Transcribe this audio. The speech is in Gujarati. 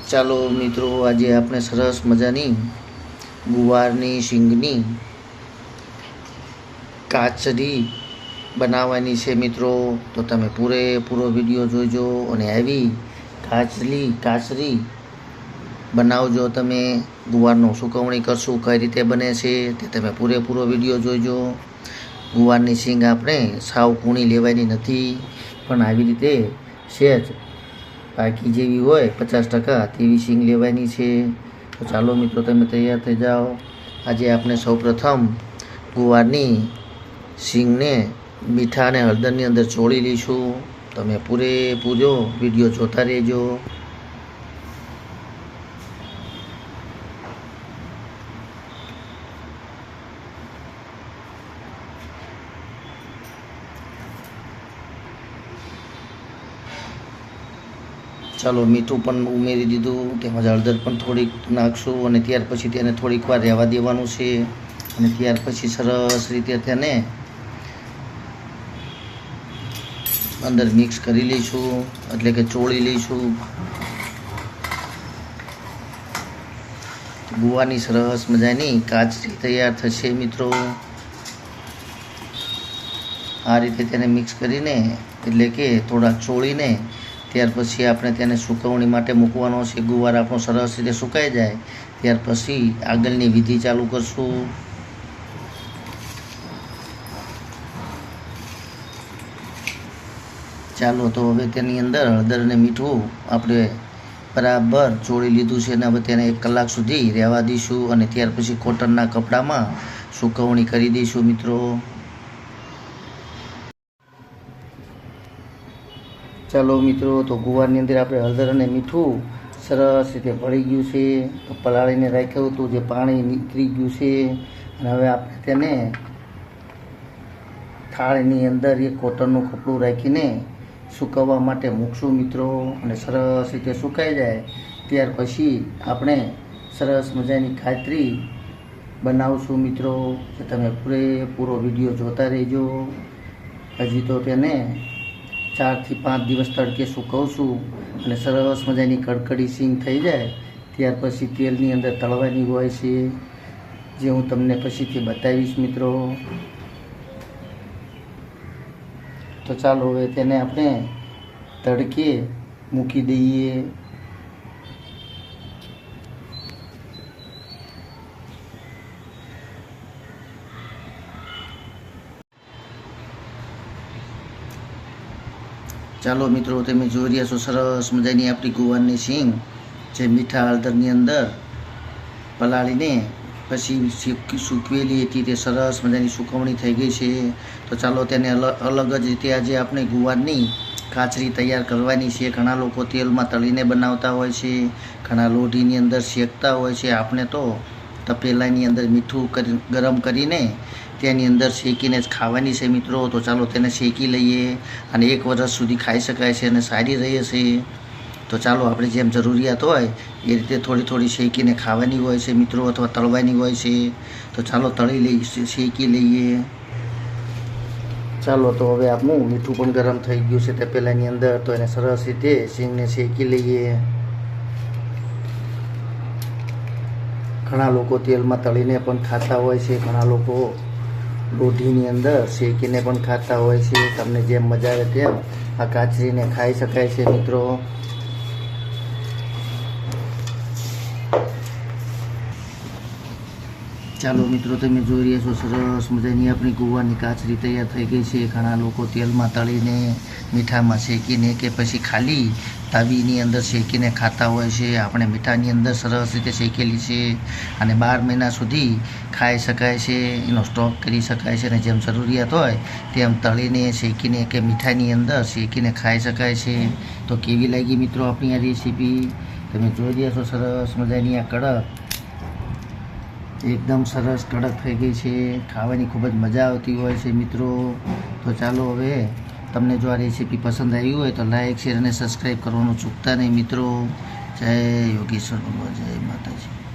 ચાલો મિત્રો, આજે આપણે સરસ મજાની ગુવારની શીંગની કાચરી બનાવવાની છે મિત્રો. તો તમે પૂરેપૂરો વિડીયો જોઈજો અને આવી કાચરી બનાવજો. તમે ગુવારનો સુકવણી કરશું કઈ રીતે બને છે તે તમે પૂરેપૂરો વિડીયો જોઈજો. ગુવારની શીંગ આપણે સાવ કૂણી લેવાની નથી, પણ આવી રીતે સહેજ પાકી જેવી હોય 50% તેવી શીંગ લેવાની છે. તો ચાલો મિત્રો, તમે તૈયાર થઈ જાઓ. આજે આપણે સૌપ્રથમ ગુવારની શીંગને મીઠા અને હળદરની અંદર ચોળી લઈશું. તમે પૂરેપૂરો વિડીયો જોતા રહેજો. ચાલો, મીઠું પણ ઉમેરી દીધું, તેમજ હળદર પણ થોડીક નાખશું અને ત્યાર પછી તેને થોડીક વાર રહેવા દેવાનું છે. અને ત્યાર પછી સરસ રીતે તેને અંદર મિક્સ કરી લઈશું, એટલે કે ચોળી લઈશું. ગુવાની સરસ મજાની કાચરી તૈયાર થશે મિત્રો. આ રીતે તેને મિક્સ કરીને, એટલે કે થોડાક ચોળીને ત્યાર પછી આપણે તેને સુકવણી માટે મૂકવાનો છે. ગુવાર આપણો સરસ રીતે સુકાઈ જાય ત્યાર પછી આગળની વિધિ ચાલુ કરશું. ચાલો, તો હવે તેની અંદર હળદર અને મીઠું આપણે બરાબર ચોળી લીધું છે અને હવે તેને 1 કલાક સુધી રહેવા દઈશું અને ત્યાર પછી કોટનના કપડામાં સુકવણી કરી દઈશું મિત્રો. ચાલો મિત્રો, તો ગુવારની અંદર આપણે હળદર અને મીઠું સરસ રીતે ભળી ગયું છે. તો પલાળીને રાખ્યું હતું જે પાણી નીકળી ગયું છે અને હવે આપણે તેને થાળીની અંદર એક કોટનનું કપડું રાખીને સૂકવવા માટે મૂકશું મિત્રો. અને સરસ રીતે સુકાઈ જાય ત્યાર પછી આપણે સરસ મજાની કાચરી બનાવશું મિત્રો. તો તમે પૂરેપૂરો વિડીયો જોતા રહેજો. હજી તો તેને 4 થી 5 દિવસ તડકે સૂકવશું અને સરસ મજાની કડકડી શીંગ થઈ જાય ત્યાર પછી તેલની અંદર તળવાની હોય છે, જે હું તમને પછીથી બતાવીશ મિત્રો. તો ચાલો, હવે તેને આપણે તડકે મૂકી દઈએ. ચાલો મિત્રો, તમે જોઈ રહ્યા છો સરસ મજાની આપણી ગુવારની શીંગ જે મીઠા હળદરની અંદર પલાળીને પછી સૂકવેલી હતી તે સરસ મજાની સુકવણી થઈ ગઈ છે. તો ચાલો, તેને અલગ જ રીતે આજે આપણે ગુવારની કાચરી તૈયાર કરવાની છે. ઘણા લોકો તેલમાં તળીને બનાવતા હોય છે, ઘણા લોઢીની અંદર શેકતા હોય છે. આપણે તો તપેલાની અંદર મીઠું ગરમ કરીને તેની અંદર શેકીને જ ખાવાની છે મિત્રો. તો ચાલો, તેને શેકી લઈએ અને 1 વર્ષ સુધી ખાઈ શકાય છે અને સારી રહે છે. તો ચાલો, આપણે જેમ જરૂરિયાત હોય એ રીતે થોડી શેકીને ખાવાની હોય છે મિત્રો, અથવા તળવાની હોય છે. તો ચાલો, તળી લઈએ, શેકી લઈએ. ચાલો, તો હવે આપણું મીઠું પણ ગરમ થઈ ગયું છે તપેલાની અંદર. તો એને સરસ રીતે શીંગને શેકી લઈએ. ઘણા લોકો તેલમાં તળીને પણ ખાતા હોય છે, ઘણા લોકો લોઢીની અંદર શેકીને પણ ખાતા હોય છે. તમને જેમ મજા આવે તેમ આ કાચરીને ખાઈ શકાય છે મિત્રો. ચાલો મિત્રો, તમે જોઈ રહ્યા છો સરસ મજાની આપણી ગુવારની કાચરી તૈયાર થઈ ગઈ છે. ઘણા લોકો તેલમાં તળીને, મીઠામાં શેકીને કે પછી ખાલી તાવીની અંદર શેકીને ખાતા હોય છે. આપણે મીઠાની અંદર સરસ રીતે શેકેલી છે અને 12 મહિના સુધી ખાઈ શકાય છે. એનો સ્ટોક કરી શકાય છે અને જેમ જરૂરિયાત હોય તેમ તળીને, શેકીને કે મીઠાની અંદર શેકીને ખાઈ શકાય છે. તો કેવી લાગી મિત્રો આપણી આ રેસીપી? તમે જોઈ રહ્યા છો સરસ મજાની આ કડક, એકદમ સરસ કડક થઈ ગઈ છે. ખાવાની ખૂબ જ મજા આવતી હોય છે મિત્રો. તો ચાલો, હવે તમને જો આ રેસીપી પસંદ આવી હોય તો લાઈક, શેર અને સબસ્ક્રાઈબ કરવાનું ચૂકતા નહીં મિત્રો. જય યોગેશ્વર ભગવાન, જય માતાજી.